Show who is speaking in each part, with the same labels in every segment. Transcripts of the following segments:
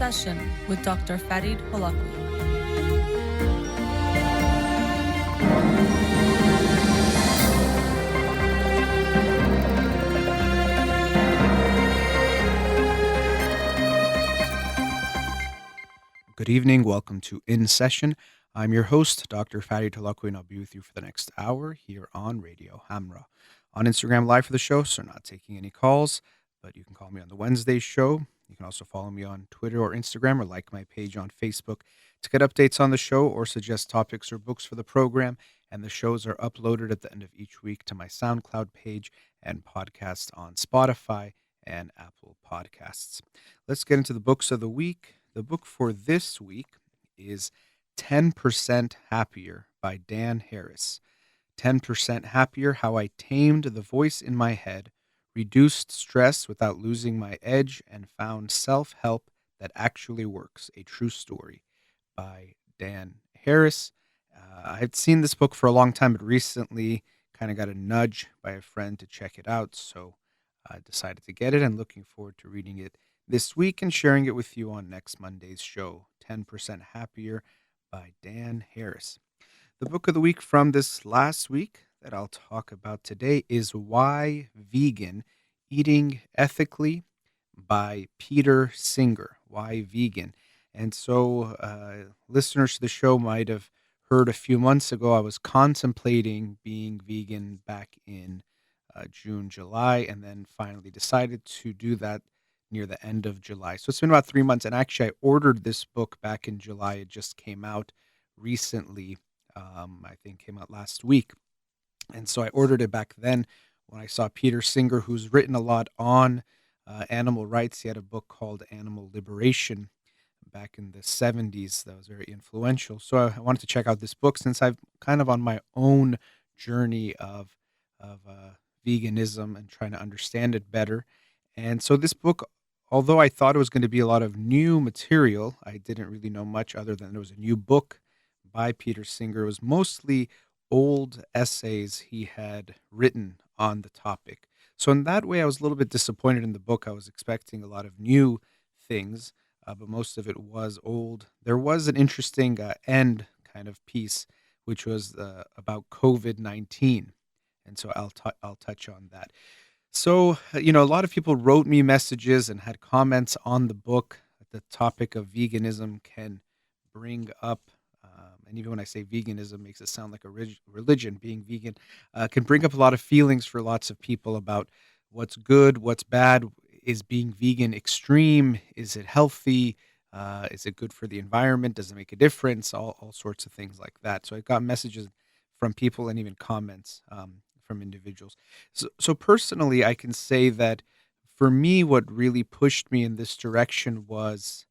Speaker 1: Session with Dr. Farid Holakouee.
Speaker 2: Good evening. Welcome to In Session. I'm your host, Dr. Farid Holakouee, and I'll be with you for the next hour here on Radio Hamra. On Instagram Live for the show, so not taking any calls, but you can call me on the Wednesday show. You can also follow me on Twitter or Instagram or like my page on Facebook to get updates on the show or suggest topics or books for the program. And the shows are uploaded at the end of each week to my SoundCloud page and podcast on Spotify and Apple Podcasts. Let's get into the books of the week. The book for this week is 10% Happier by Dan Harris. 10% Happier: How I Tamed the Voice in My Head, Reduced Stress Without Losing My Edge, and Found Self-Help That Actually Works. A True Story by Dan Harris. I had seen this book for a long time, but recently kind of got a nudge by a friend to check it out, so I decided to get it and looking forward to reading it this week and sharing it with you on next Monday's show. 10% Happier by Dan Harris. The book of the week from this last week that I'll talk about today is Why Vegan? Eating Ethically by Peter Singer. Why Vegan? And so listeners to the show might have heard a few months ago I was contemplating being vegan back in June, July, and then finally decided to do that near the end of July. So it's been about 3 months. And actually, I ordered this book back in July. It just came out recently. I think came out last week. And so I ordered it back then when I saw Peter Singer, who's written a lot on animal rights. He had a book called Animal Liberation back in the 70s that was very influential. So I wanted to check out this book since I'm kind of on my own journey of veganism and trying to understand it better. And so this book, although I thought it was going to be a lot of new material, I didn't really know much other than it was a new book by Peter Singer. It was mostly old essays he had written on the topic. So in that way, I was a little bit disappointed in the book. I was expecting a lot of new things, but most of it was old. There was an interesting end kind of piece, which was about COVID-19. And so I'll touch on that. So, a lot of people wrote me messages and had comments on the book. The topic of veganism can bring up, and even when I say veganism, makes it sound like a religion. Being vegan can bring up a lot of feelings for lots of people about what's good, what's bad. Is being vegan extreme? Is it healthy? Is it good for the environment? Does it make a difference? All sorts of things like that. So I got messages from people and even comments from individuals. So personally, I can say that for me, what really pushed me in this direction was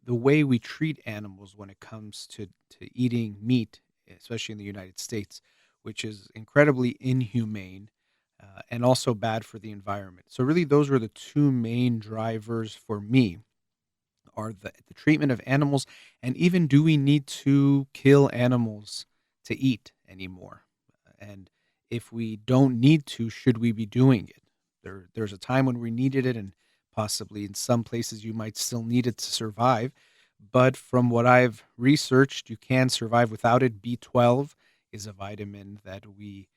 Speaker 2: the way we treat animals when it comes to eating meat, especially in the United States, which is incredibly inhumane and also bad for the environment. So really, those were the two main drivers for me are the treatment of animals, and even do we need to kill animals to eat anymore? And if we don't need to, should we be doing it? There's a time when we needed it, and possibly in some places you might still need it to survive. But from what I've researched, you can survive without it. B12 is a vitamin that we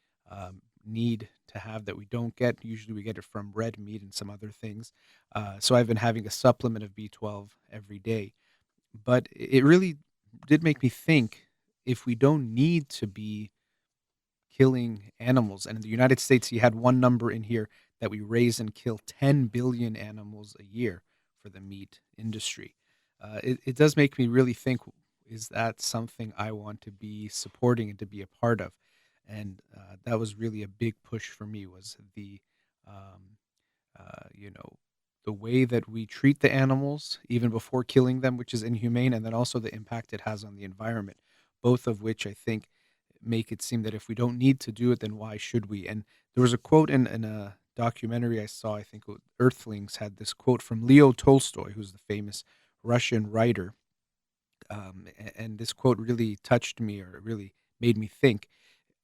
Speaker 2: need to have that we don't get. Usually we get it from red meat and some other things. So I've been having a supplement of B12 every day. But it really did make me think, if we don't need to be killing animals, and in the United States, he had one number in here that we raise and kill 10 billion animals a year for the meat industry. It does make me really think, is that something I want to be supporting and to be a part of? And that was really a big push for me, was um, you know, the way that we treat the animals even before killing them, which is inhumane, and then also the impact it has on the environment, both of which I think make it seem that if we don't need to do it, then why should we? And there was a quote in a documentary I saw, I think Earthlings had this quote from Leo Tolstoy, who's the famous Russian writer. And this quote really touched me, or it really made me think.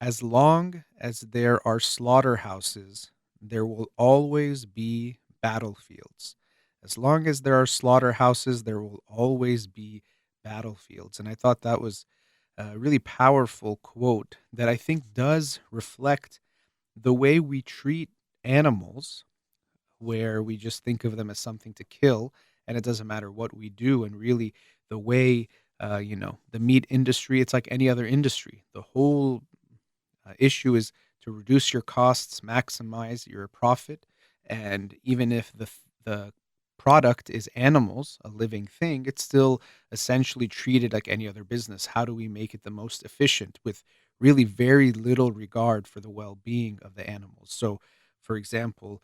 Speaker 2: As long as there are slaughterhouses, there will always be battlefields. As long as there are slaughterhouses, there will always be battlefields. And I thought that was a really powerful quote that I think does reflect the way we treat animals, where we just think of them as something to kill, and it doesn't matter what we do. And really, the way, the meat industry, it's like any other industry. The whole issue is to reduce your costs, maximize your profit, and even if the product is animals, a living thing, it's still essentially treated like any other business. How do we make it the most efficient with really very little regard for the well-being of the animals? So, for example,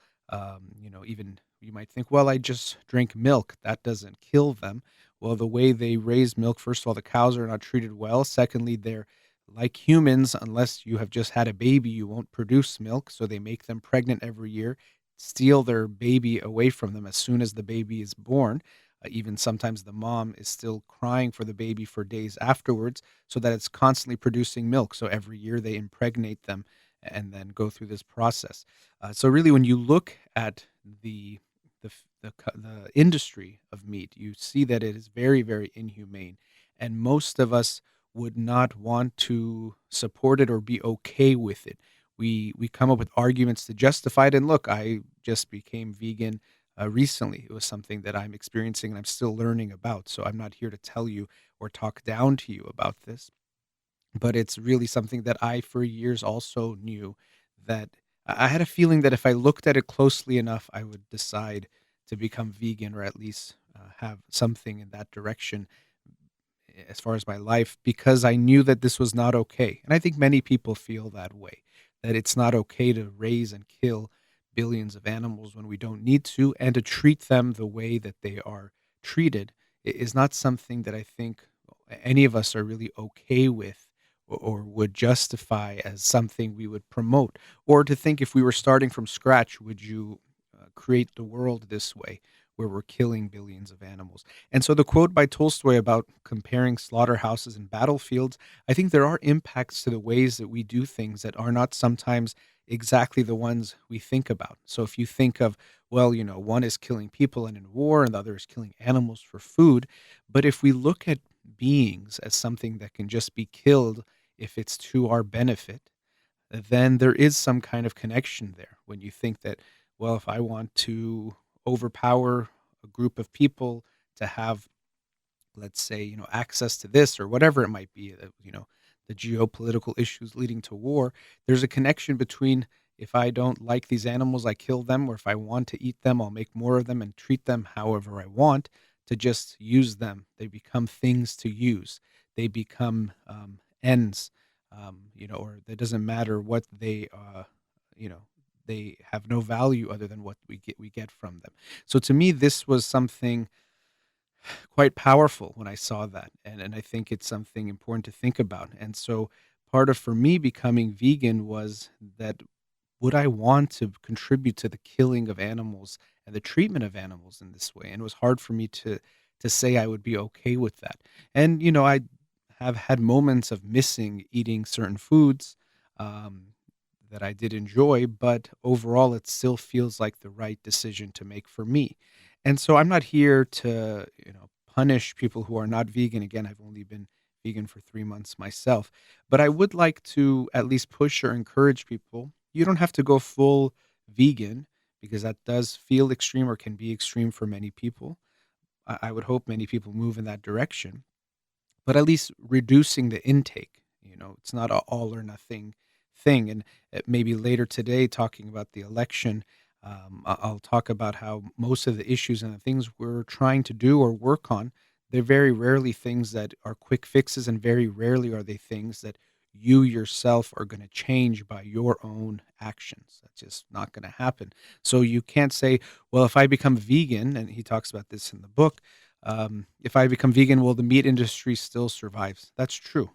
Speaker 2: even you might think, well, I just drink milk. That doesn't kill them. Well, the way they raise milk, first of all, the cows are not treated well. Secondly, they're like humans, unless you have just had a baby, you won't produce milk. So they make them pregnant every year, steal their baby away from them as soon as the baby is born. Even sometimes the mom is still crying for the baby for days afterwards so that it's constantly producing milk. So every year they impregnate them and then go through this process. So really, when you look at the industry of meat, you see that it is very, very inhumane, and most of us would not want to support it or be okay with it. We come up with arguments to justify it. And look, I just became vegan recently. It was something that I'm experiencing and I'm still learning about. So I'm not here to tell you or talk down to you about this, but it's really something that I, for years, also knew that I had a feeling that if I looked at it closely enough, I would decide to become vegan or at least have something in that direction as far as my life, because I knew that this was not okay. And I think many people feel that way, that it's not okay to raise and kill billions of animals when we don't need to, and to treat them the way that they are treated is not something that I think any of us are really okay with, or would justify as something we would promote. Or to think, if we were starting from scratch, would you create the world this way where we're killing billions of animals? And so the quote by Tolstoy about comparing slaughterhouses and battlefields, I think there are impacts to the ways that we do things that are not sometimes exactly the ones we think about. So if you think of, well, one is killing people and in war, and the other is killing animals for food. But if we look at beings as something that can just be killed if it's to our benefit, then there is some kind of connection there. When you think that, well, if I want to overpower a group of people to have, let's say, access to this or whatever it might be, the geopolitical issues leading to war, there's a connection between, if I don't like these animals, I kill them, or if I want to eat them, I'll make more of them and treat them however I want, to just use them. They become things to use. They become ends, or it doesn't matter what you know, they have no value other than what we get from them. So to me, this was something quite powerful when I saw that, and I think it's something important to think about. And so part of, for me, becoming vegan was that, would I want to contribute to the killing of animals and the treatment of animals in this way? And it was hard for me to say I would be okay with that. And I have had moments of missing eating certain foods um, that I did enjoy, but overall, it still feels like the right decision to make for me. And so I'm not here to, punish people who are not vegan. Again, I've only been vegan for 3 months myself, but I would like to at least push or encourage people. You don't have to go full vegan, because that does feel extreme or can be extreme for many people. I would hope many people move in that direction, but at least reducing the intake. It's not a all or nothing thing. And maybe later today, talking about the election, I'll talk about how most of the issues and the things we're trying to do or work on, they're very rarely things that are quick fixes, and very rarely are they things that you yourself are going to change by your own actions. That's just not going to happen. So you can't say, well, if I become vegan, and he talks about this in the book, if I become vegan, will the meat industry still survives? That's true.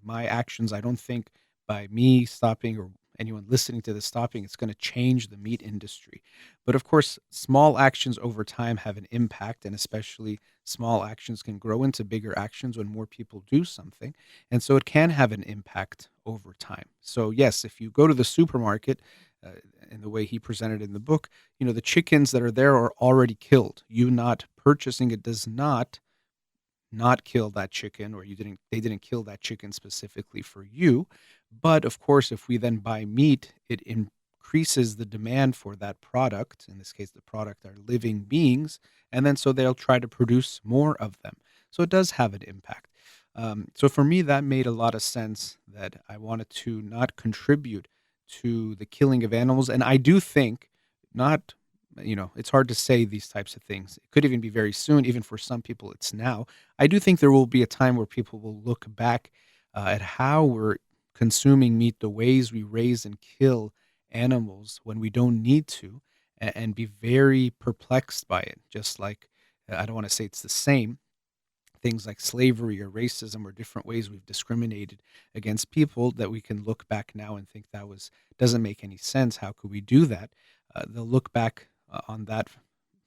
Speaker 2: My actions, I don't think by me stopping, or anyone listening to this stopping, it's going to change the meat industry. But of course, small actions over time have an impact, and especially small actions can grow into bigger actions when more people do something. And so it can have an impact over time. So, yes, if you go to the supermarket, uh, in the way he presented in the book, the chickens that are there are already killed. You not purchasing it does not kill that chicken, or they didn't kill that chicken specifically for you. But of course, if we then buy meat, it increases the demand for that product. In this case, the product are living beings, and then so they'll try to produce more of them. So it does have an impact. So for me, that made a lot of sense, that I wanted to not contribute to the killing of animals. And I do think, not, it's hard to say these types of things. It could even be very soon. Even for some people, it's now. I do think there will be a time where people will look back at how we're consuming meat, the ways we raise and kill animals when we don't need to, and be very perplexed by it. Just like, I don't want to say it's the same, things like slavery or racism or different ways we've discriminated against people, that we can look back now and think that was doesn't make any sense. How could we do that? They'll look back on that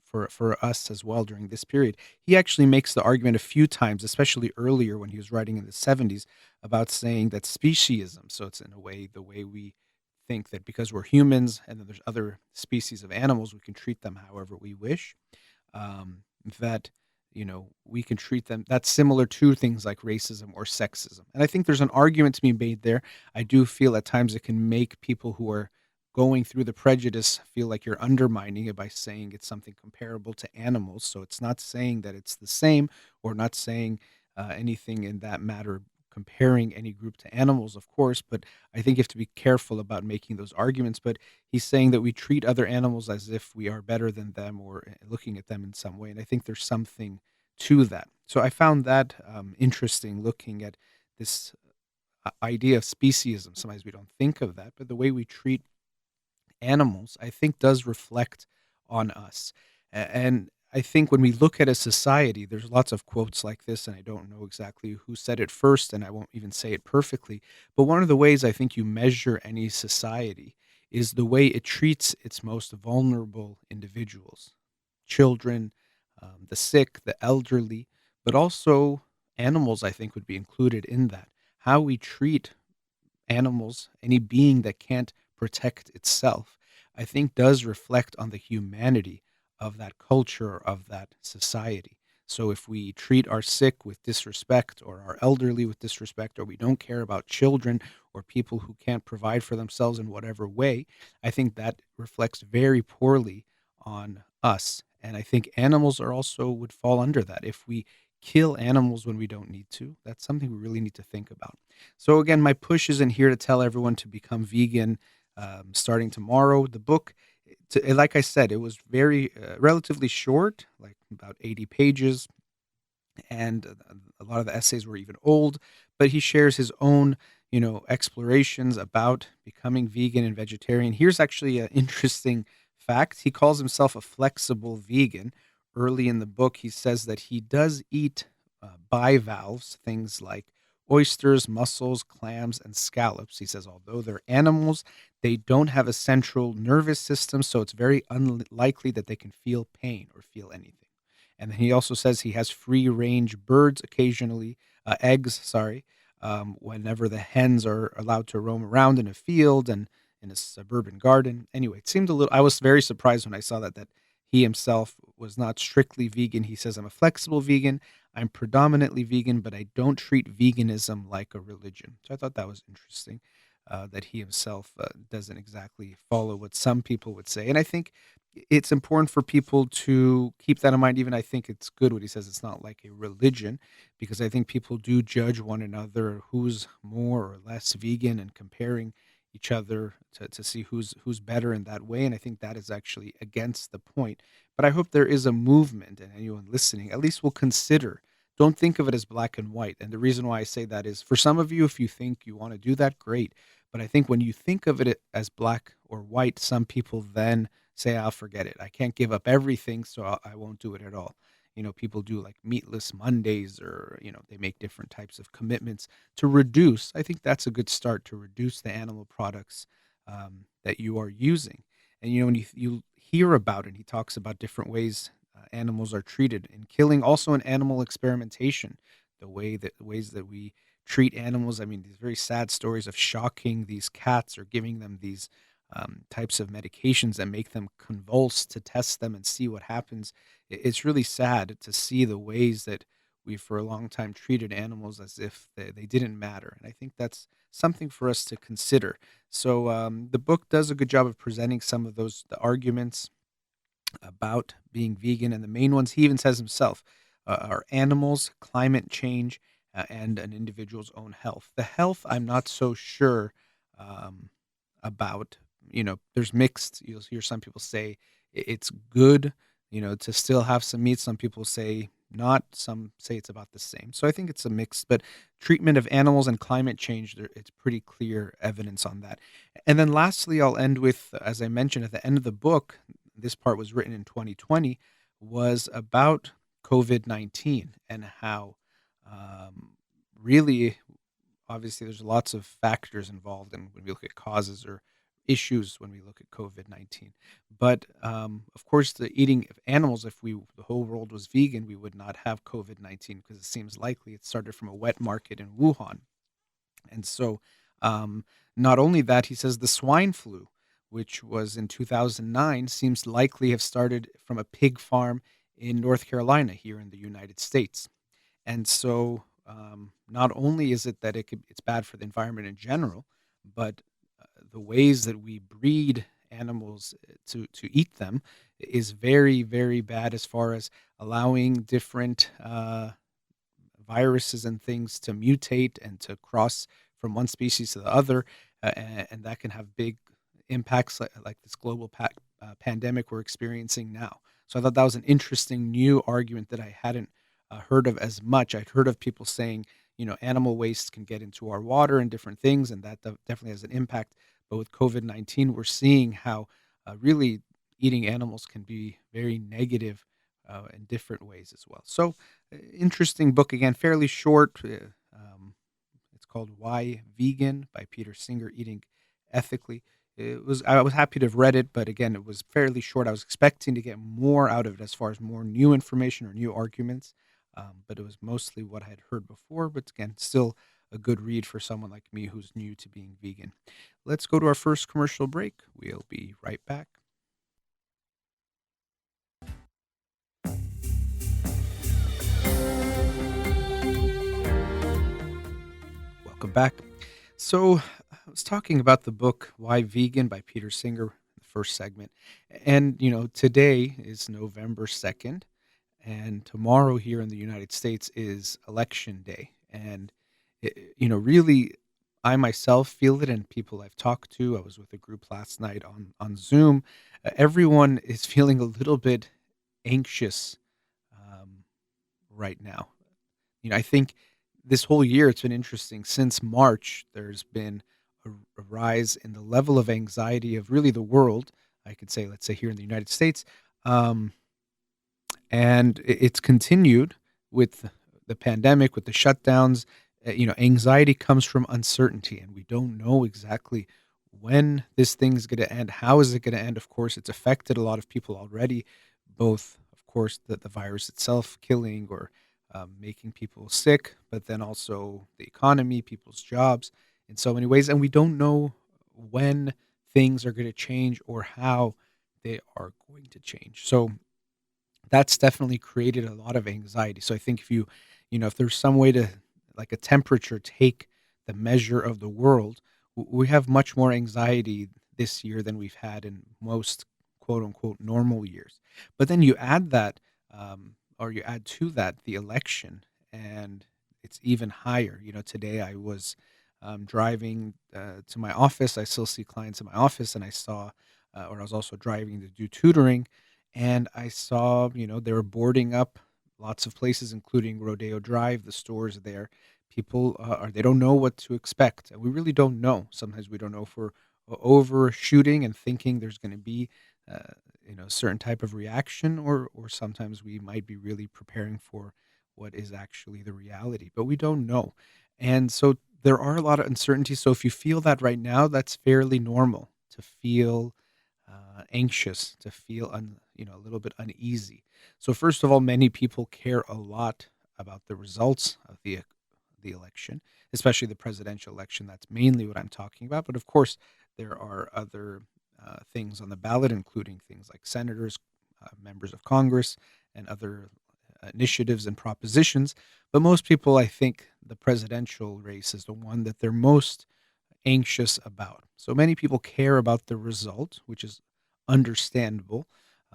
Speaker 2: for us as well during this period. He actually makes the argument a few times, especially earlier when he was writing in the 70s, about saying that speciesism. So it's in a way the way we think that because we're humans and then there's other species of animals, we can treat them however we wish. That we can treat them, that's similar to things like racism or sexism. And I think there's an argument to be made there. I do feel at times it can make people who are going through the prejudice feel like you're undermining it by saying it's something comparable to animals. So it's not saying that it's the same, or not saying anything in that matter, comparing any group to animals, of course. But I think you have to be careful about making those arguments. But he's saying that we treat other animals as if we are better than them, or looking at them in some way. And I think there's something to that. So I found that interesting, looking at this idea of speciesism. Sometimes we don't think of that, but the way we treat animals, I think, does reflect on us. And I think when we look at a society, there's lots of quotes like this, and I don't know exactly who said it first, and I won't even say it perfectly. But one of the ways I think you measure any society is the way it treats its most vulnerable individuals, children, the sick, the elderly, but also animals, I think, would be included in that. How we treat animals, any being that can't protect itself, I think does reflect on the humanity of that culture, or of that society. So if we treat our sick with disrespect, or our elderly with disrespect, or we don't care about children or people who can't provide for themselves in whatever way, I think that reflects very poorly on us. And I think animals are also would fall under that. If we kill animals when we don't need to, that's something we really need to think about. So again, my push isn't here to tell everyone to become vegan starting tomorrow. The book, like I said, it was very relatively short, like about 80 pages, and a lot of the essays were even old. But he shares his own, explorations about becoming vegan and vegetarian. Here's actually an interesting fact: he calls himself a flexible vegan. Early in the book, he says that he does eat bivalves, things like oysters, mussels, clams, and scallops. He says, although they're animals, they don't have a central nervous system, so it's very unlikely that they can feel pain or feel anything. And then he also says he has free range birds occasionally, eggs, sorry, whenever the hens are allowed to roam around in a field and in a suburban garden. Anyway, it seemed a little, I was very surprised when I saw that he himself was not strictly vegan. He says, I'm a flexible vegan. I'm predominantly vegan, but I don't treat veganism like a religion. So I thought that was interesting, that he himself doesn't exactly follow what some people would say. And I think it's important for people to keep that in mind. Even I think it's good what he says, it's not like a religion, because I think people do judge one another, who's more or less vegan, and comparing each other to see who's better in that way. And I think that is actually against the point. But I hope there is a movement, and anyone listening at least will consider. Don't think of it as black and white. And the reason why I say that is, for some of you, if you think you want to do that, great. But I think when you think of it as black or white, some people then say, I'll forget it. I can't give up everything, so I won't do it at all. People do like meatless Mondays, or, they make different types of commitments to reduce. I think that's a good start, to reduce the animal products that you are using. And, when you hear about it, he talks about different ways animals are treated in killing, also in animal experimentation, the ways that we treat animals. I mean, these very sad stories of shocking these cats, or giving them these types of medications that make them convulse to test them and see what happens. It's really sad to see the ways that we, for a long time, treated animals as if they didn't matter. And I think that's something for us to consider. So the book does a good job of presenting some of the arguments about being vegan, and the main ones he even says himself are animals, climate change, and an individual's own health. The health, I'm not so sure um, about. There's mixed. You'll hear some people say it's good, to still have some meat. Some people say not. Some say it's about the same. So I think it's a mix. But treatment of animals and climate change, it's pretty clear evidence on that. And then lastly, I'll end with, as I mentioned at the end of the book, this part was written in 2020, was about COVID-19 and how um, really, obviously, there's lots of factors involved in when we look at causes or issues when we look at COVID-19. But of course, the eating of animals, if the whole world was vegan, we would not have COVID-19 because it seems likely it started from a wet market in Wuhan. And so, um, not only that, he says the swine flu, which was in 2009, seems likely have started from a pig farm in North Carolina here in the United States. And so, not only is it that it's bad for the environment in general, but the ways that we breed animals to eat them is very, very bad as far as allowing different viruses and things to mutate and to cross from one species to the other, and that can have big impacts like this global pandemic we're experiencing now. So I thought that was an interesting new argument that I hadn't heard of as much. I'd heard of people saying, animal waste can get into our water and different things, and that definitely has an impact. But with COVID-19, we're seeing how really eating animals can be very negative in different ways as well. So interesting book again, fairly short. It's called "Why Vegan" by Peter Singer, Eating Ethically. I was happy to have read it, but again, it was fairly short. I was expecting to get more out of it as far as more new information or new arguments, but it was mostly what I had heard before. But again, still a good read for someone like me who's new to being vegan. Let's go to our first commercial break. We'll be right back. Welcome back. So, I was talking about the book Why Vegan by Peter Singer, the first segment. And, today is November 2nd, and tomorrow here in the United States is election day. And, really, I myself feel it, and people I've talked to. I was with a group last night on Zoom. Everyone is feeling a little bit anxious um, right now. I think this whole year it's been interesting. Since March, there's been a rise in the level of anxiety of really the world. I could say, let's say here in the United States, um, and it's continued with the pandemic, with the shutdowns. Anxiety comes from uncertainty, and we don't know exactly when this thing's going to end. How is it going to end? Of course, it's affected a lot of people already, both, of course, the virus itself killing or making people sick, but then also the economy, people's jobs in so many ways. And we don't know when things are going to change or how they are going to change. So that's definitely created a lot of anxiety. So I think if there's some way to, like a temperature, take the measure of the world, we have much more anxiety this year than we've had in most quote unquote normal years. But then you add that, or you add to that the election, and it's even higher. Today I was driving to my office. I still see clients in my office, and or I was also driving to do tutoring, and I saw, they were boarding up lots of places, including Rodeo Drive, the stores there. People they don't know what to expect, and we really don't know. Sometimes we don't know if we're overshooting and thinking there's going to be, a certain type of reaction, or sometimes we might be really preparing for what is actually the reality, but we don't know. And so there are a lot of uncertainties. So if you feel that right now, that's fairly normal to feel anxious, to feel a little bit uneasy. So first of all, many people care a lot about the results of the election, especially the presidential election. That's mainly what I'm talking about. But of course, there are other things on the ballot, including things like senators, members of Congress, and other initiatives and propositions. But most people, I think, the presidential race is the one that they're most anxious about. So many people care about the result, which is understandable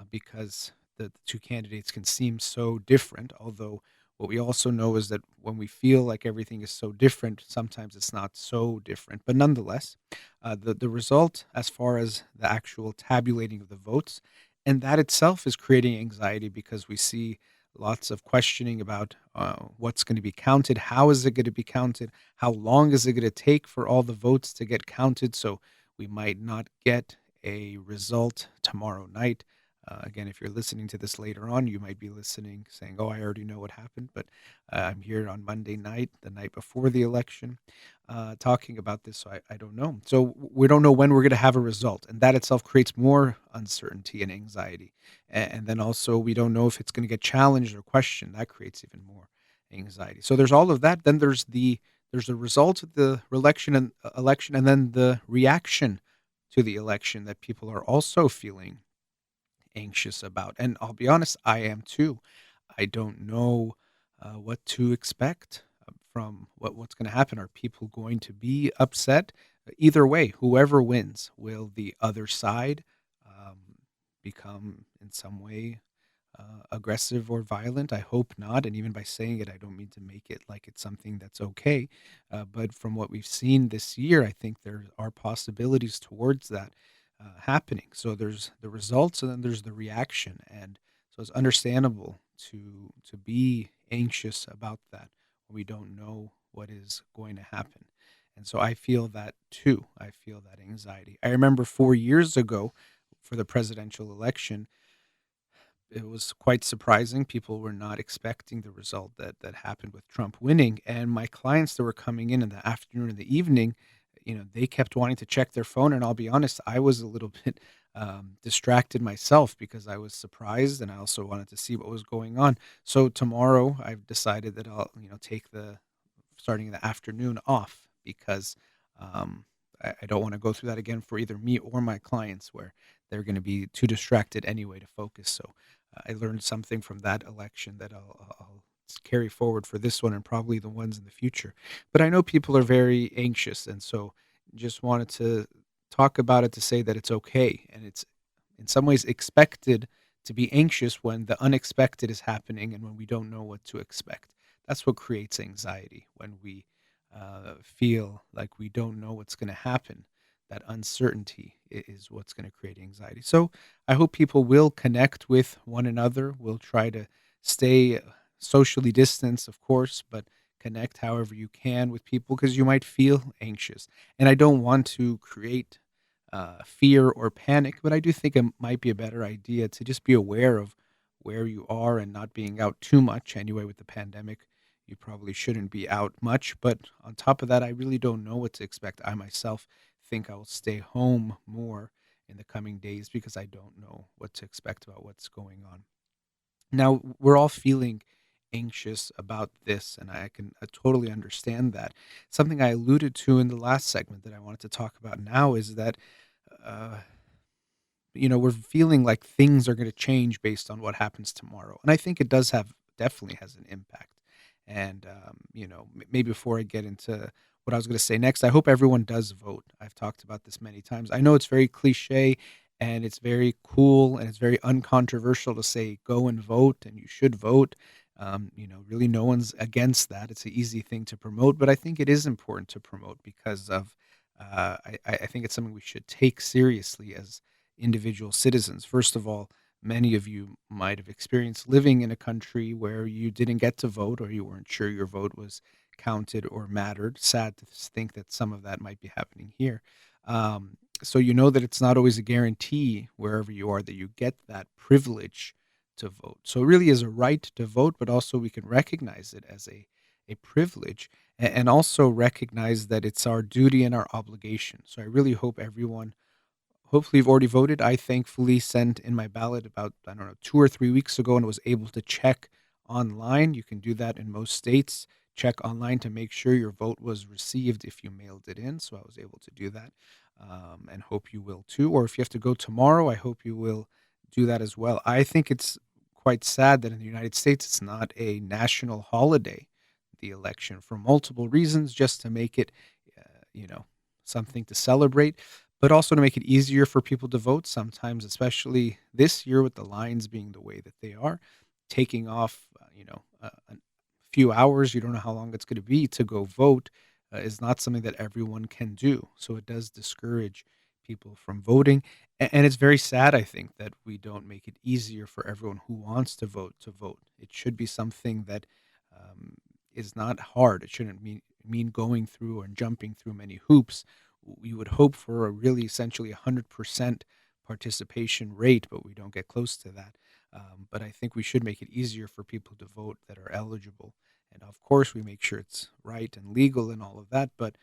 Speaker 2: because the two candidates can seem so different. Although, what we also know is that when we feel like everything is so different, sometimes it's not so different. But nonetheless, the result, as far as the actual tabulating of the votes, and that itself is creating anxiety because we see lots of questioning about what's going to be counted, how is it going to be counted, how long is it going to take for all the votes to get counted? So we might not get a result tomorrow night. Again, if you're listening to this later on, you might be listening saying, "Oh, I already know what happened," but I'm here on Monday night, the night before the election, talking about this. So I don't know. So we don't know when we're going to have a result, and that itself creates more uncertainty and anxiety. And then also, we don't know if it's going to get challenged or questioned. That creates even more anxiety. So there's all of that. Then there's the result of the election, and then the reaction to the election that people are also feeling anxious about. And I'll be honest, I am too. I don't know what to expect from what's going to happen. Are people going to be upset? Either way, whoever wins, will the other side um, become in some way aggressive or violent? I hope not. And even by saying it, I don't mean to make it like it's something that's okay. But from what we've seen this year, I think there are possibilities towards that happening. So there's the results, and then there's the reaction, and so it's understandable to be anxious about that when we don't know what is going to happen. And so I feel that too. I feel that anxiety. I remember 4 years ago for the presidential election, it was quite surprising. People were not expecting the result that happened with Trump winning, and my clients that were coming in the afternoon and the evening, they kept wanting to check their phone, and I'll be honest, I was a little bit distracted myself because I was surprised, and I also wanted to see what was going on. So tomorrow, I've decided that I'll take the starting in the afternoon off because I don't want to go through that again for either me or my clients, where they're going to be too distracted anyway to focus. So I learned something from that election that I'll carry forward for this one and probably the ones in the future. But I know people are very anxious, and so just wanted to talk about it to say that it's okay, and it's in some ways expected to be anxious when the unexpected is happening and when we don't know what to expect. That's what creates anxiety when we feel like we don't know what's going to happen. That uncertainty is what's going to create anxiety. So I hope people will connect with one another. We'll try to stay socially distanced, of course, but connect however you can with people because you might feel anxious. And I don't want to create fear or panic, but I do think it might be a better idea to just be aware of where you are and not being out too much. Anyway, with the pandemic, you probably shouldn't be out much. But on top of that, I really don't know what to expect. I myself think I will stay home more in the coming days because I don't know what to expect about what's going on. Now, we're all feeling anxious about this, and I can totally understand that. Something I alluded to in the last segment that I wanted to talk about now is that uh, we're feeling like things are going to change based on what happens tomorrow. And I think it does have definitely has an impact. And, maybe before I get into what I was going to say next, I hope everyone does vote. I've talked about this many times. I know it's very cliche and it's very cool and it's very uncontroversial to say go and vote and you should vote. Really no one's against that. It's an easy thing to promote, but I think it is important to promote because of I think it's something we should take seriously as individual citizens. First of all, many of you might have experienced living in a country where you didn't get to vote or you weren't sure your vote was counted or mattered. Sad to think that some of that might be happening here. So you know that it's not always a guarantee wherever you are that you get that privilege to vote. So it really is a right to vote, but also we can recognize it as a privilege and also recognize that it's our duty and our obligation. So I really hope everyone hopefully you've already voted. I thankfully sent in my ballot about, I don't know, 2 or 3 weeks ago and was able to check online. You can do that in most states. check online to make sure your vote was received if you mailed it in. So I was able to do that, and hope you will too. Or if you have to go tomorrow, I hope you will do that as well. I think it's quite sad that in the United States it's not a national holiday, the election, for multiple reasons, just to make it, uh, you know, something to celebrate, but also to make it easier for people to vote. Sometimes, especially this year, with the lines being the way that they are, taking off, a few hours, you don't know how long it's going to be to go vote, is not something that everyone can do. So it does discourage people from voting. And it's very sad, I think, that we don't make it easier for everyone who wants to vote to vote. It should be something that um, is not hard. It shouldn't mean going through and jumping through many hoops. We would hope for a really essentially 100% participation rate, but we don't get close to that. But I think we should make it easier for people to vote that are eligible. And of course, we make sure it's right and legal and all of that. But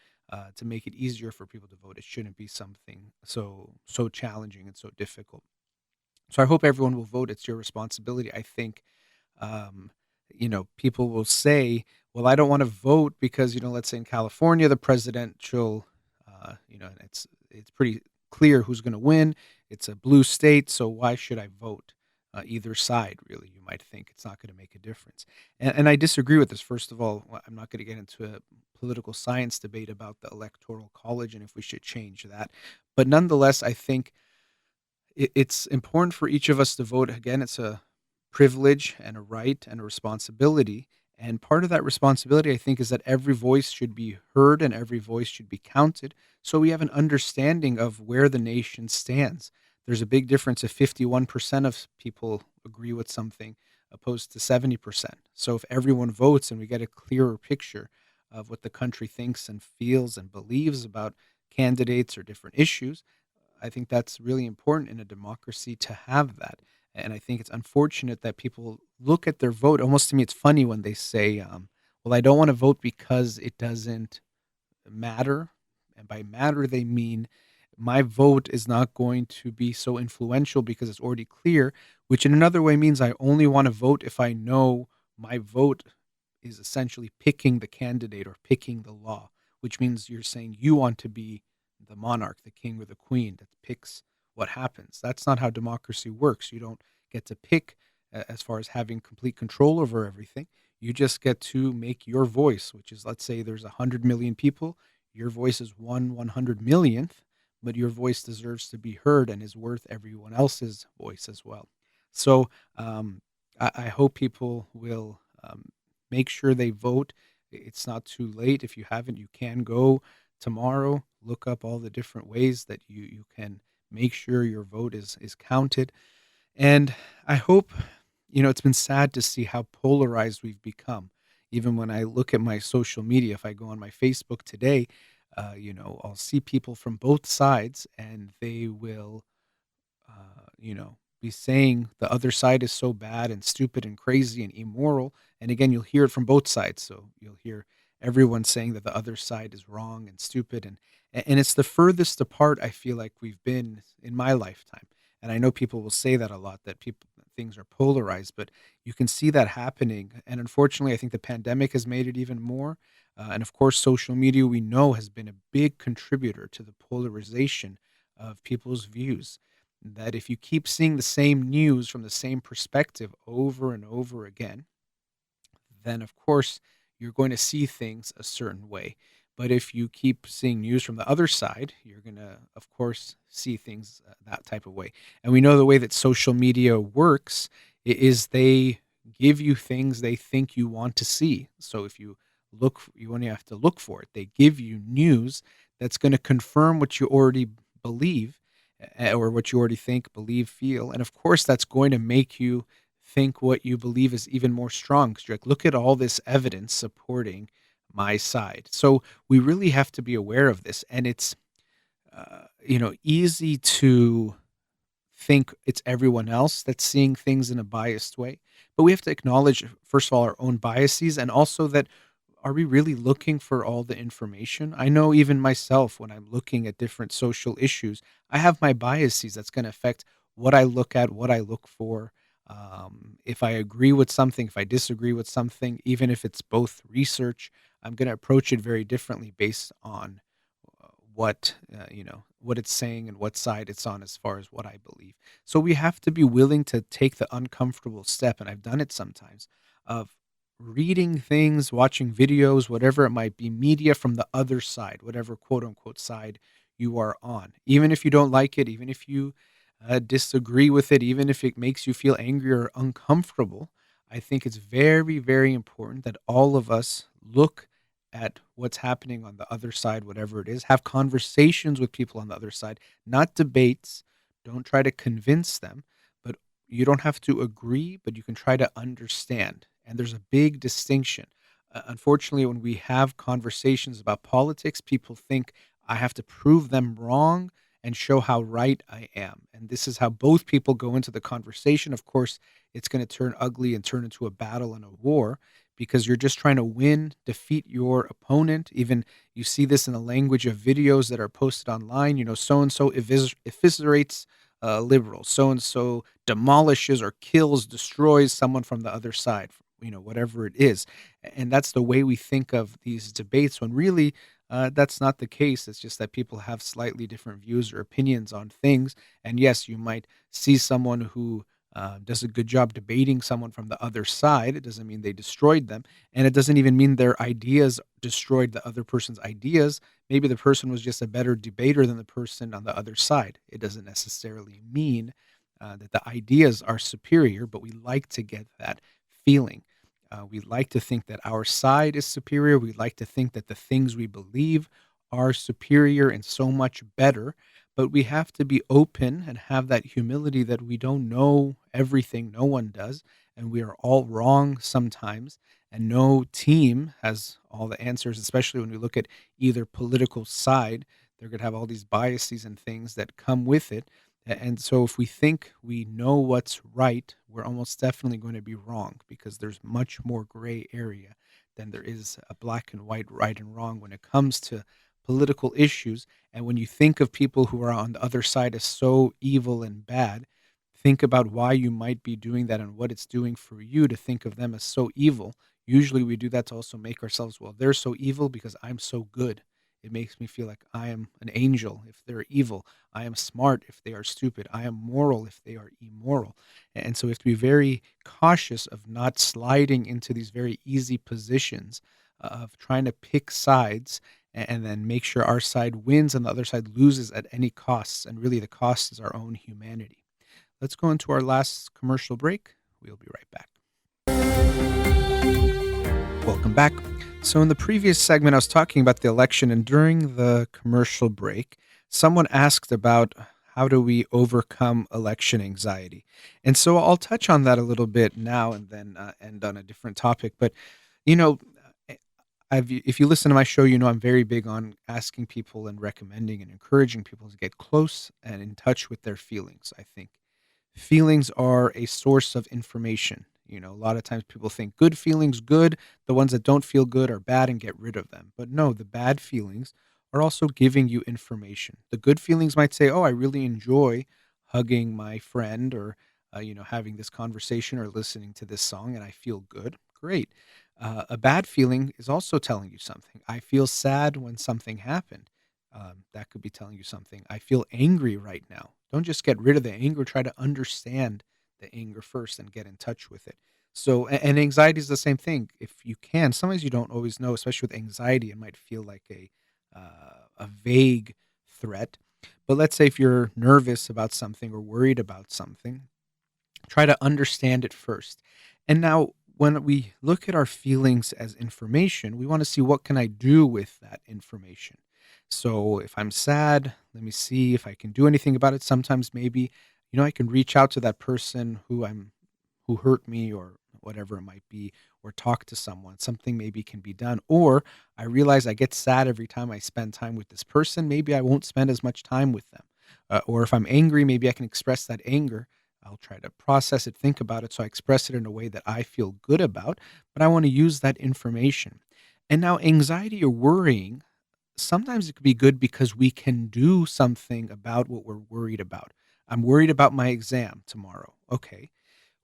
Speaker 2: to make it easier for people to vote, it shouldn't be something so challenging and so difficult. So I hope everyone will vote. It's your responsibility. I think um, people will say, well, I don't want to vote because, let's say in California, the presidential, and it's pretty clear who's going to win. It's a blue state, so why should I vote? Either side, really, you might think it's not going to make a difference. And I disagree with this. First of all, I'm not going to get into a political science debate about the electoral college and if we should change that. But nonetheless, I think it's important for each of us to vote. Again, it's a privilege and a right and a responsibility. And part of that responsibility, I think, is that every voice should be heard and every voice should be counted. So we have an understanding of where the nation stands. There's a big difference if 51% of people agree with something opposed to 70%. So if everyone votes and we get a clearer picture of what the country thinks and feels and believes about candidates or different issues, I think that's really important in a democracy to have that. And I think it's unfortunate that people look at their vote. Almost to me, it's funny when they say, well, I don't want to vote because it doesn't matter. And by matter, they mean my vote is not going to be so influential because it's already clear, which in another way means I only want to vote if I know my vote is essentially picking the candidate or picking the law, which means you're saying you want to be the monarch, the king or the queen that picks what happens. That's not how democracy works. You don't get to pick as far as having complete control over everything. You just get to make your voice, which is, let's say there's 100 million people. Your voice is 1/100 millionth, but your voice deserves to be heard and is worth everyone else's voice as well. So I hope people will make sure they vote. It's not too late. If you haven't, you can go tomorrow, look up all the different ways that you can make sure your vote is counted. And I hope, it's been sad to see how polarized we've become. Even when I look at my social media, if I go on my Facebook today, I'll see people from both sides and they will be saying the other side is so bad and stupid and crazy and immoral. And again, you'll hear it from both sides. So you'll hear everyone saying that the other side is wrong and stupid. And it's the furthest apart I feel like we've been in my lifetime. And I know people will say that a lot, that people things are polarized, but you can see that happening. And unfortunately, I think the pandemic has made it even more. And of course, social media, we know, has been a big contributor to the polarization of people's views. That if you keep seeing the same news from the same perspective over and over again, then of course you're going to see things a certain way. But if you keep seeing news from the other side, you're going to, of course, see things that type of way. And we know the way that social media works is they give you things they think you want to see. So if you look, you only have to look for it. They give you news that's going to confirm what you already believe, or what you already think, believe, feel. And of course, that's going to make you think what you believe is even more strong because you're like, look at all this evidence supporting my side. So we really have to be aware of this. And it's, easy to think it's everyone else that's seeing things in a biased way. But we have to acknowledge, first of all, our own biases and also that are we really looking for all the information? I know even myself, when I'm looking at different social issues, I have my biases that's going to affect what I look at, what I look for. If I agree with something, if I disagree with something, even if it's both research, I'm going to approach it very differently based on what it's saying and what side it's on as far as what I believe. So we have to be willing to take the uncomfortable step, and I've done it sometimes, of reading things, watching videos, whatever it might be, media from the other side, whatever quote unquote side you are on. Even if you don't like it, even if you disagree with it, even if it makes you feel angry or uncomfortable, I think it's very, very important that all of us look at what's happening on the other side, whatever it is, have conversations with people on the other side, not debates. Don't try to convince them, but you don't have to agree, but you can try to understand. And there's a big distinction. Unfortunately, when we have conversations about politics, people think I have to prove them wrong and show how right I am. And this is how both people go into the conversation. Of course, it's going to turn ugly and turn into a battle and a war because you're just trying to win, defeat your opponent. Even you see this in the language of videos that are posted online. So and so eviscerates liberals, so and so demolishes or kills, destroys someone from the other side, whatever it is. And that's the way we think of these debates when really that's not the case. It's just that people have slightly different views or opinions on things. And yes, you might see someone who does a good job debating someone from the other side. It doesn't mean they destroyed them. And it doesn't even mean their ideas destroyed the other person's ideas. Maybe the person was just a better debater than the person on the other side. It doesn't necessarily mean that the ideas are superior, but we like to get that feeling. We like to think that our side is superior. We like to think that the things we believe are superior and so much better. But we have to be open and have that humility that we don't know everything. No one does. And we are all wrong sometimes. And no team has all the answers, especially when we look at either political side. They're going to have all these biases and things that come with it. And so if we think we know what's right, we're almost definitely going to be wrong because there's much more gray area than there is a black and white, right and wrong when it comes to political issues. And when you think of people who are on the other side as so evil and bad, think about why you might be doing that and what it's doing for you to think of them as so evil. Usually we do that to also make ourselves, well, they're so evil because I'm so good. It makes me feel like I am an angel if they're evil. I am smart if they are stupid. I am moral if they are immoral. And so we have to be very cautious of not sliding into these very easy positions of trying to pick sides and then make sure our side wins and the other side loses at any costs. And really, the cost is our own humanity. Let's go into our last commercial break. We'll be right back. Welcome back. So, in the previous segment, I was talking about the election, and during the commercial break, someone asked about how do we overcome election anxiety. And so I'll touch on that a little bit now and then end on a different topic. But, you know, eh, if you listen to my show, I'm very big on asking people and recommending and encouraging people to get close and in touch with their feelings. I think feelings are a source of information. A lot of times people think good feelings good, the ones that don't feel good are bad and get rid of them. But no, the bad feelings are also giving you information. The good feelings might say, "Oh, I really enjoy hugging my friend or having this conversation or listening to this song and I feel good." Great. A bad feeling is also telling you something. I feel sad when something happened. That could be telling you something. I feel angry right now. Don't just get rid of the anger. Try to understand the anger first and get in touch with it. So, and anxiety is the same thing. If you can, sometimes you don't always know, especially with anxiety, it might feel like a vague threat. But let's say if you're nervous about something or worried about something, try to understand it first. And now, when we look at our feelings as information, we want to see what can I do with that information. So if I'm sad, let me see if I can do anything about it. Sometimes maybe, I can reach out to that person who hurt me or whatever it might be, or talk to someone. Something maybe can be done. Or I realize I get sad every time I spend time with this person. Maybe I won't spend as much time with them. Or if I'm angry, maybe I can express that anger. I'll try to process it, think about it, so I express it in a way that I feel good about, but I want to use that information. And now, anxiety or worrying, sometimes it could be good because we can do something about what we're worried about. I'm worried about my exam tomorrow. Okay.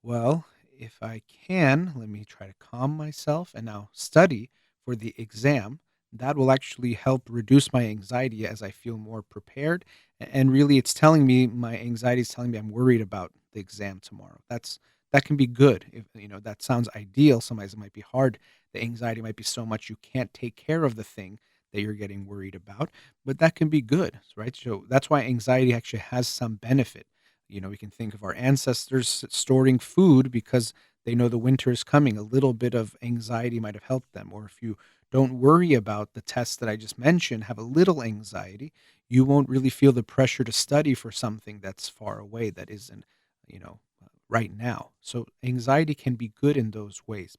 Speaker 2: Well, if I can, let me try to calm myself and now study for the exam. That will actually help reduce my anxiety as I feel more prepared. And really, it's telling me my anxiety is telling me I'm worried about the exam tomorrow. That can be good. If that sounds ideal. Sometimes it might be hard. The anxiety might be so much you can't take care of the thing that you're getting worried about, but that can be good, right? So that's why anxiety actually has some benefit. We can think of our ancestors storing food because they know the winter is coming. A little bit of anxiety might have helped them. Or if you don't worry about the tests that I just mentioned, have a little anxiety, you won't really feel the pressure to study for something that's far away that isn't, right now. So anxiety can be good in those ways.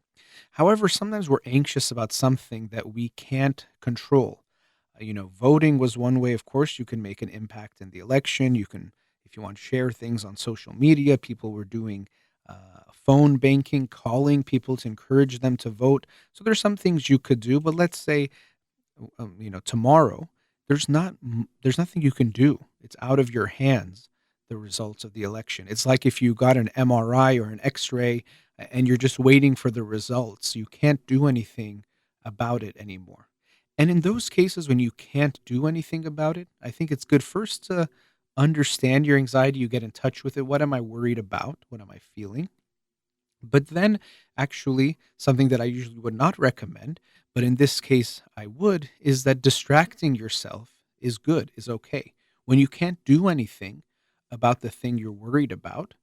Speaker 2: However, sometimes we're anxious about something that we can't control. Voting was one way. Of course, you can make an impact in the election. You can, if you want to share things on social media, people were doing phone banking, calling people to encourage them to vote. So there's some things you could do. But let's say tomorrow, there's nothing you can do. It's out of your hands, the results of the election. It's like if you got an MRI or an X-ray and you're just waiting for the results. You can't do anything about it anymore. And in those cases when you can't do anything about it, I think it's good first to understand your anxiety. You get in touch with it. What am I worried about? What am I feeling? But then, actually, something that I usually would not recommend, but in this case I would, is that distracting yourself is good, is okay. When you can't do anything about the thing you're worried about,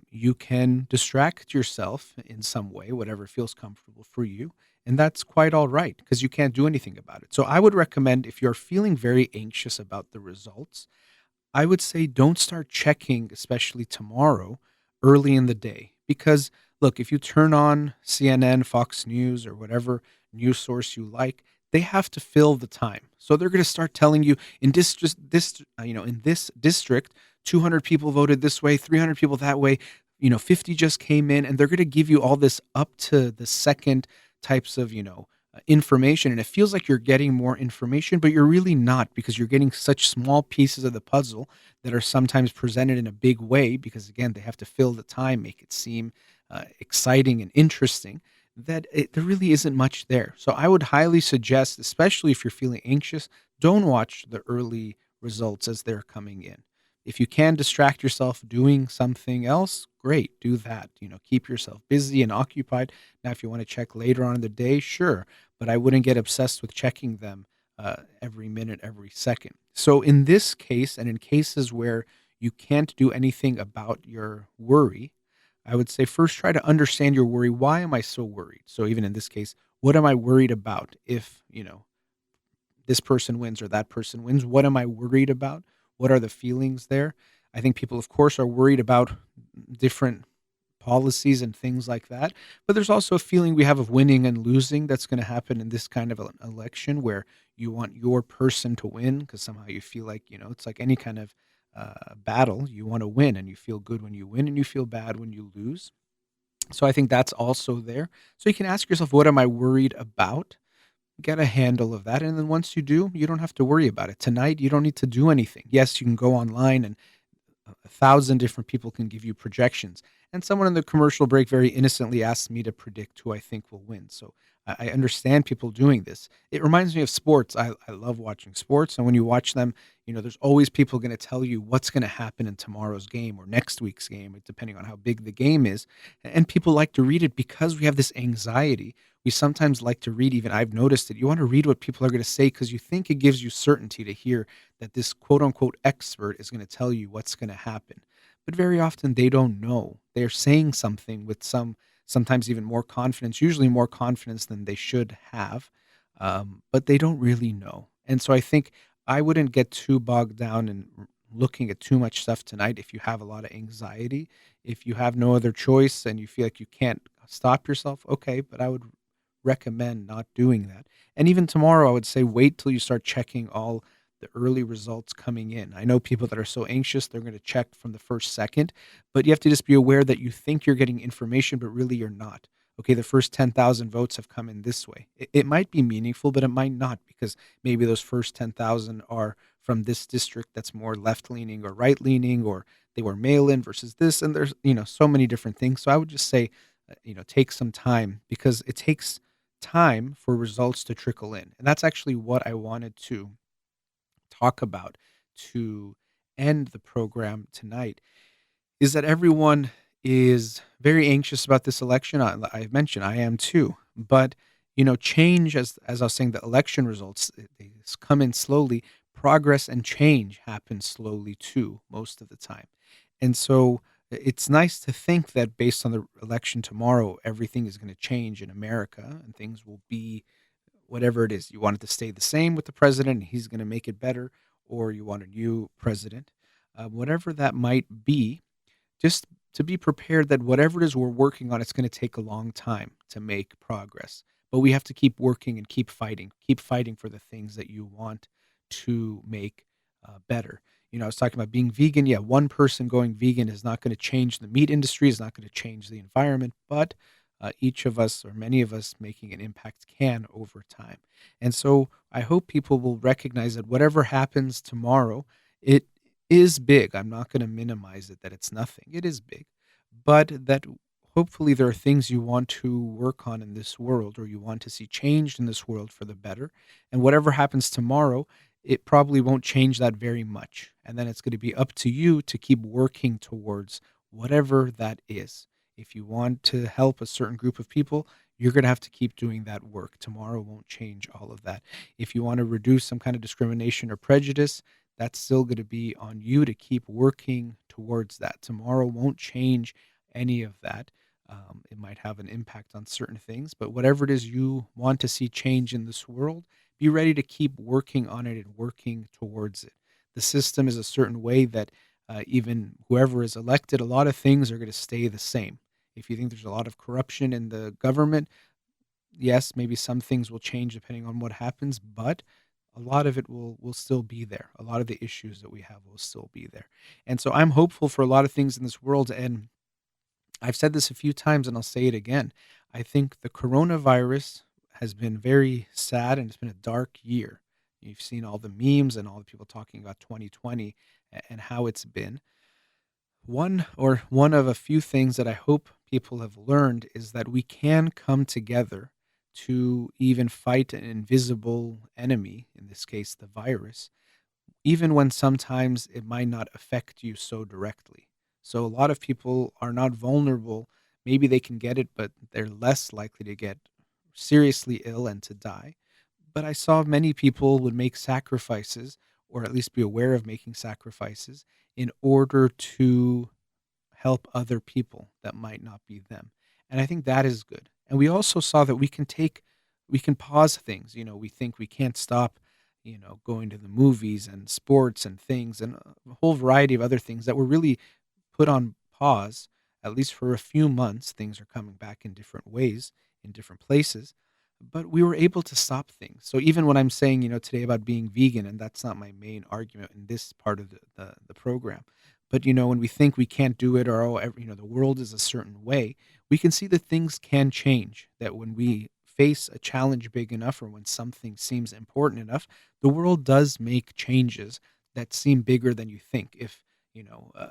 Speaker 2: you can distract yourself in some way, whatever feels comfortable for you. And that's quite all right because you can't do anything about it. So I would recommend if you're feeling very anxious about the results, I would say don't start checking, especially tomorrow, early in the day. Because look, if you turn on CNN, Fox News, or whatever news source you like, they have to fill the time. So they're going to start telling you in this district, 200 people voted this way, 300 people that way, 50 just came in, and they're going to give you all this up to the second types of information, and it feels like you're getting more information, but you're really not because you're getting such small pieces of the puzzle that are sometimes presented in a big way because again they have to fill the time, make it seem exciting and interesting, there really isn't much there. So I would highly suggest, especially if you're feeling anxious, don't watch the early results as they're coming in. If you can distract yourself doing something else, great, do that. Keep yourself busy and occupied. Now if you want to check later on in the day, sure, but I wouldn't get obsessed with checking them every minute, every second. So, in this case, and in cases where you can't do anything about your worry, I would say first try to understand your worry. Why am I so worried? So, even in this case, what am I worried about if, this person wins or that person wins? What am I worried about? What are the feelings there? I think people, of course, are worried about different policies and things like that. But there's also a feeling we have of winning and losing that's going to happen in this kind of an election where you want your person to win because somehow you feel like, it's like any kind of battle. You want to win and you feel good when you win and you feel bad when you lose. So I think that's also there. So you can ask yourself, what am I worried about? Get a handle of that. And then once you do, you don't have to worry about it. Tonight, you don't need to do anything. Yes, you can go online and a thousand different people can give you projections. And someone in the commercial break very innocently asked me to predict who I think will win. So I understand people doing this. It reminds me of sports. I love watching sports. And when you watch them, there's always people going to tell you what's going to happen in tomorrow's game or next week's game, depending on how big the game is. And people like to read it because we have this anxiety. We sometimes like to read, even I've noticed it. You want to read what people are going to say because you think it gives you certainty to hear that this quote unquote expert is going to tell you what's going to happen. But very often they don't know. They're saying something with sometimes even more confidence, usually more confidence than they should have, but they don't really know. And so I think I wouldn't get too bogged down in looking at too much stuff tonight if you have a lot of anxiety. If you have no other choice and you feel like you can't stop yourself, okay, but I would recommend not doing that. And even tomorrow, I would say wait till you start checking all the early results coming in. I know people that are so anxious, they're going to check from the first second, but you have to just be aware that you think you're getting information, but really you're not. Okay, the first 10,000 votes have come in this way. It might be meaningful, but it might not because maybe those first 10,000 are from this district that's more left leaning or right leaning, or they were mail in versus this, and there's so many different things. So I would just say, take some time because it takes time for results to trickle in, and that's actually what I wanted to talk about to end the program tonight is that everyone is very anxious about this election. I've mentioned I am too, but change, as I was saying, the election results they just come in slowly. Progress and change happen slowly too, most of the time, and so it's nice to think that based on the election tomorrow, everything is going to change in America and things will be whatever it is. You want it to stay the same with the president, and he's going to make it better, or you want a new president, whatever that might be, just to be prepared that whatever it is we're working on, it's going to take a long time to make progress. But we have to keep working and keep fighting for the things that you want to make better. I was talking about being vegan. Yeah, one person going vegan is not going to change the meat industry, is not going to change the environment, but each of us or many of us making an impact can over time. And so I hope people will recognize that whatever happens tomorrow, it is big. I'm not going to minimize it that it's nothing. It is big. But that hopefully there are things you want to work on in this world or you want to see changed in this world for the better. And whatever happens tomorrow, it probably won't change that very much. And then it's going to be up to you to keep working towards whatever that is. If you want to help a certain group of people, you're going to have to keep doing that work. Tomorrow won't change all of that. If you want to reduce some kind of discrimination or prejudice, that's still going to be on you to keep working towards that. Tomorrow won't change any of that. It might have an impact on certain things, but whatever it is you want to see change in this world, be ready to keep working on it and working towards it. The system is a certain way that even whoever is elected, a lot of things are going to stay the same. If you think there's a lot of corruption in the government, yes, maybe some things will change depending on what happens, but a lot of it will still be there. A lot of the issues that we have will still be there. And so I'm hopeful for a lot of things in this world. And I've said this a few times and I'll say it again. I think the coronavirus has been very sad and it's been a dark year. You've seen all the memes and all the people talking about 2020 and how it's been. One of a few things that I hope people have learned is that we can come together to even fight an invisible enemy, in this case, the virus, even when sometimes it might not affect you so directly. So a lot of people are not vulnerable. Maybe they can get it, but they're less likely to get seriously ill and to die. But I saw many people would make sacrifices, or at least be aware of making sacrifices, in order to help other people that might not be them. And I think that is good. And we also saw that we can pause things. We think we can't stop, going to the movies and sports and things and a whole variety of other things that were really put on pause, at least for a few months. Things are coming back in different ways, in different places. But we were able to stop things. So even when I'm saying, today about being vegan, and that's not my main argument in this part of the program, but when we think we can't do it or the world is a certain way, we can see that things can change. That when we face a challenge big enough or when something seems important enough, the world does make changes that seem bigger than you think. If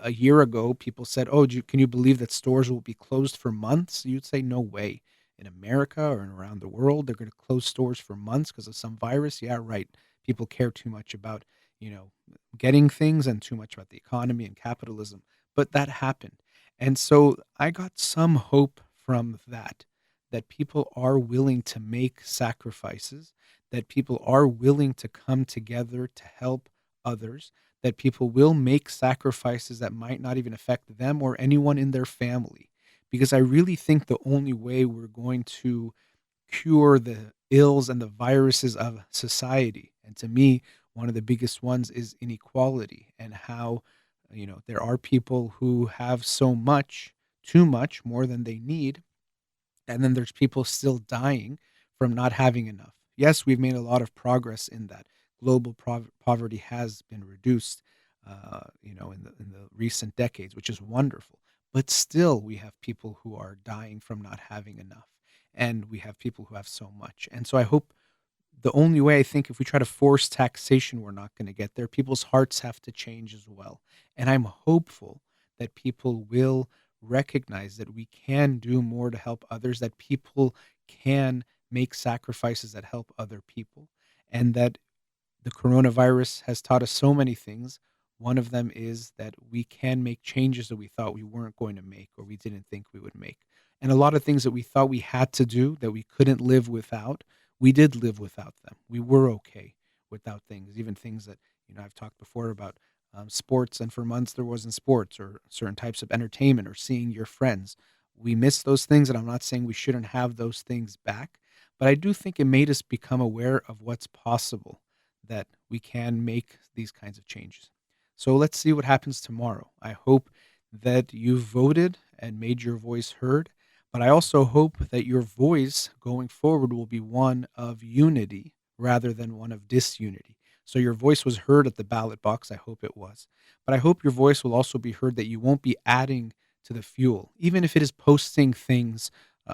Speaker 2: a year ago people said, "Oh, can you believe that stores will be closed for months?" You'd say, "No way." In America or around the world, they're going to close stores for months because of some virus. Yeah, right. People care too much about, you know, getting things and too much about the economy and capitalism. But that happened. And so I got some hope from that, that people are willing to make sacrifices, that people are willing to come together to help others, that people will make sacrifices that might not even affect them or anyone in their family. Because I really think the only way we're going to cure the ills and the viruses of society, and to me, one of the biggest ones is inequality and how, there are people who have so much, too much, more than they need, and then there's people still dying from not having enough. Yes, we've made a lot of progress in that. Global poverty has been reduced, in the recent decades, which is wonderful. But still, we have people who are dying from not having enough, and we have people who have so much. And so I hope the only way I think if we try to force taxation, we're not going to get there. People's hearts have to change as well. And I'm hopeful that people will recognize that we can do more to help others, that people can make sacrifices that help other people, and that the coronavirus has taught us so many things. One of them is that we can make changes that we thought we weren't going to make or we didn't think we would make. And a lot of things that we thought we had to do that we couldn't live without, we did live without them. We were okay without things, even things that, I've talked before about sports, and for months there wasn't sports or certain types of entertainment or seeing your friends. We miss those things, and I'm not saying we shouldn't have those things back, but I do think it made us become aware of what's possible, that we can make these kinds of changes. So let's see what happens tomorrow. I hope that you voted and made your voice heard, but I also hope that your voice going forward will be one of unity rather than one of disunity. So your voice was heard at the ballot box. I hope it was. But I hope your voice will also be heard, that you won't be adding to the fuel, even if it is posting things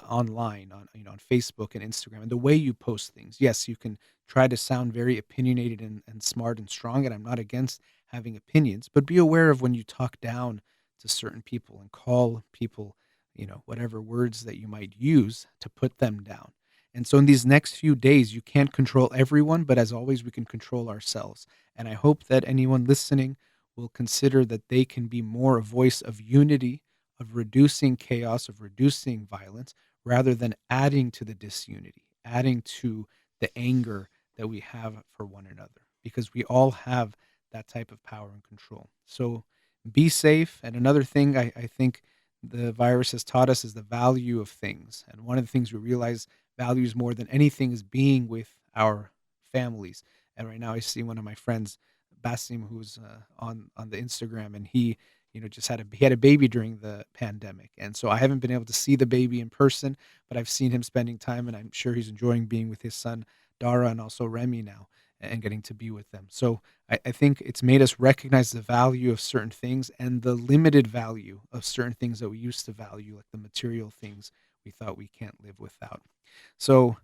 Speaker 2: online on Facebook and Instagram, and the way you post things. Yes, you can try to sound very opinionated and smart and strong, and I'm not against having opinions, but be aware of when you talk down to certain people and call people, whatever words that you might use to put them down. And so in these next few days, you can't control everyone, but as always, we can control ourselves. And I hope that anyone listening will consider that they can be more a voice of unity, of reducing chaos, of reducing violence, rather than adding to the disunity, adding to the anger that we have for one another, because we all have that type of power and control. So be safe. And another thing I think the virus has taught us is the value of things. And one of the things we realize values more than anything is being with our families. And right now I see one of my friends, Basim, who's on the Instagram, and he just he had a baby during the pandemic. And so I haven't been able to see the baby in person, but I've seen him spending time, and I'm sure he's enjoying being with his son Dara and also Remy now, and getting to be with them. So I think it's made us recognize the value of certain things and the limited value of certain things that we used to value, like the material things we thought we can't live without. So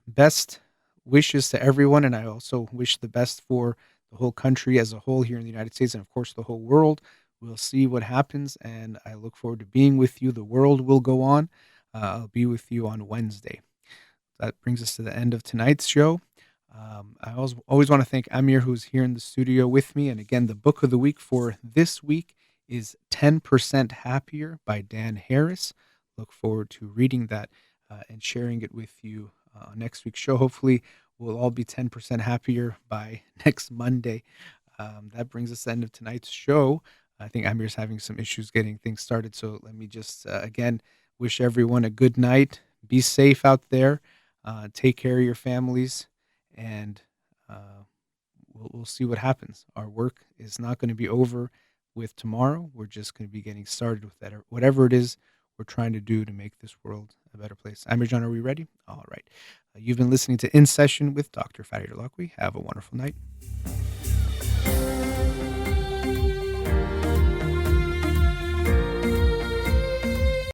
Speaker 2: best wishes to everyone, and I also wish the best for the whole country as a whole here in the United States, and of course the whole world. We'll see what happens, and I look forward to being with you. The world will go on. I'll be with you on Wednesday. That brings us to the end of tonight's show. I always want to thank Amir, who's here in the studio with me. And again, the book of the week for this week is 10% Happier by Dan Harris. Look forward to reading that and sharing it with you on next week's show. Hopefully, we'll all be 10% happier by next Monday. That brings us to the end of tonight's show. I think Amir's having some issues getting things started. So let me just, again, wish everyone a good night. Be safe out there. Take care of your families, and we'll see what happens. Our work is not going to be over with tomorrow. We're just going to be getting started with that, or whatever it is we're trying to do to make this world a better place. Amir John, are we ready? All right. You've been listening to In Session with Dr. Farid Holakouee. Have a wonderful night.